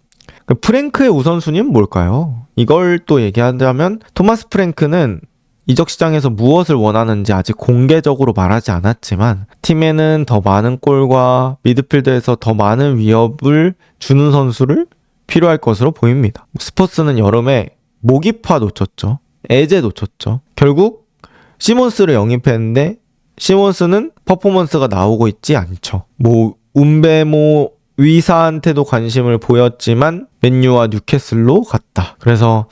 프랭크의 우선순위는 뭘까요? 이걸 또 얘기하자면 토마스 프랭크는 이적 시장에서 무엇을 원하는지 아직 공개적으로 말하지 않았지만 팀에는 더 많은 골과 미드필더에서 더 많은 위협을 주는 선수를 필요할 것으로 보입니다. 스퍼스는 여름에 모기파 놓쳤죠. 에제 놓쳤죠. 결국 시몬스를 영입했는데 시몬스는 퍼포먼스가 나오고 있지 않죠. 운베모 위사한테도 관심을 보였지만 맨유와 뉴캐슬로 갔다. 그래서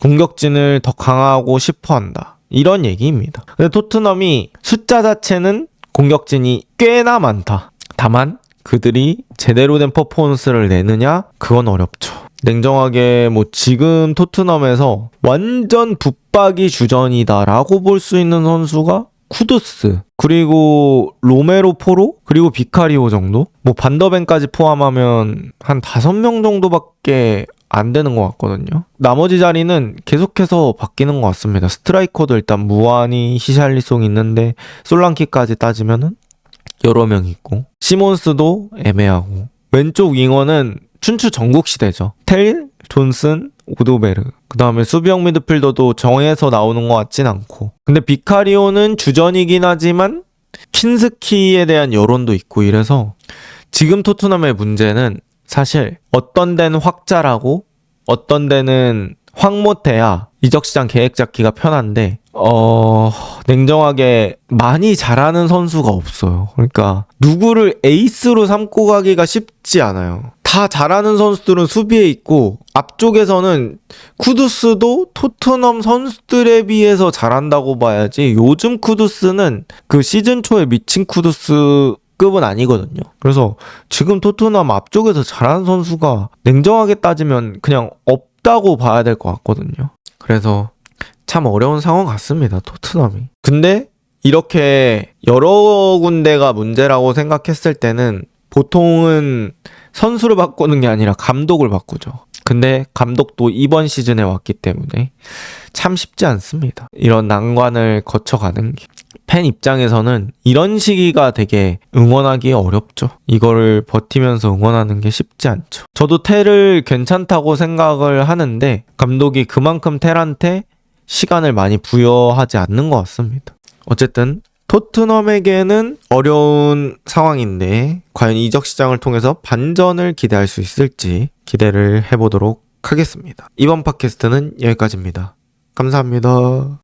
공격진을 더 강화하고 싶어한다. 이런 얘기입니다. 근데 토트넘이 숫자 자체는 공격진이 꽤나 많다. 다만 그들이 제대로 된 퍼포먼스를 내느냐? 그건 어렵죠. 냉정하게 지금 토트넘에서 완전 붙박이 주전이다라고 볼 수 있는 선수가 쿠두스, 그리고 로메로 포로, 그리고 비카리오 정도? 반더벤까지 포함하면 한 5명 정도밖에 안 되는 것 같거든요. 나머지 자리는 계속해서 바뀌는 것 같습니다. 스트라이커도 일단 무한히 히샬리송 있는데 솔랑키까지 따지면은 여러 명 있고 시몬스도 애매하고 왼쪽 윙어는 춘추 전국시대죠. 텔, 존슨, 오도베르. 그 다음에 수비형 미드필더도 정해서 나오는 것 같진 않고. 근데 비카리오는 주전이긴 하지만 킨스키에 대한 여론도 있고 이래서 지금 토트넘의 문제는 사실 어떤 데는 확잘하고 어떤 데는 확 못해야 이적시장 계획 잡기가 편한데 냉정하게 많이 잘하는 선수가 없어요. 그러니까 누구를 에이스로 삼고 가기가 쉽지 않아요. 다 잘하는 선수들은 수비에 있고 앞쪽에서는 쿠두스도 토트넘 선수들에 비해서 잘한다고 봐야지 요즘 쿠두스는 그 시즌 초에 미친 쿠두스 급은 아니거든요. 그래서 지금 토트넘 앞쪽에서 잘하는 선수가 냉정하게 따지면 그냥 없다고 봐야 될 것 같거든요. 그래서 참 어려운 상황 같습니다. 토트넘이. 근데 이렇게 여러 군데가 문제라고 생각했을 때는 보통은 선수를 바꾸는 게 아니라 감독을 바꾸죠. 근데 감독도 이번 시즌에 왔기 때문에 참 쉽지 않습니다. 이런 난관을 거쳐가는 게. 팬 입장에서는 이런 시기가 되게 응원하기 어렵죠. 이거를 버티면서 응원하는 게 쉽지 않죠. 저도 텔을 괜찮다고 생각을 하는데 감독이 그만큼 텔한테 시간을 많이 부여하지 않는 것 같습니다. 어쨌든 토트넘에게는 어려운 상황인데 과연 이적 시장을 통해서 반전을 기대할 수 있을지 기대를 해보도록 하겠습니다. 이번 팟캐스트는 여기까지입니다. 감사합니다.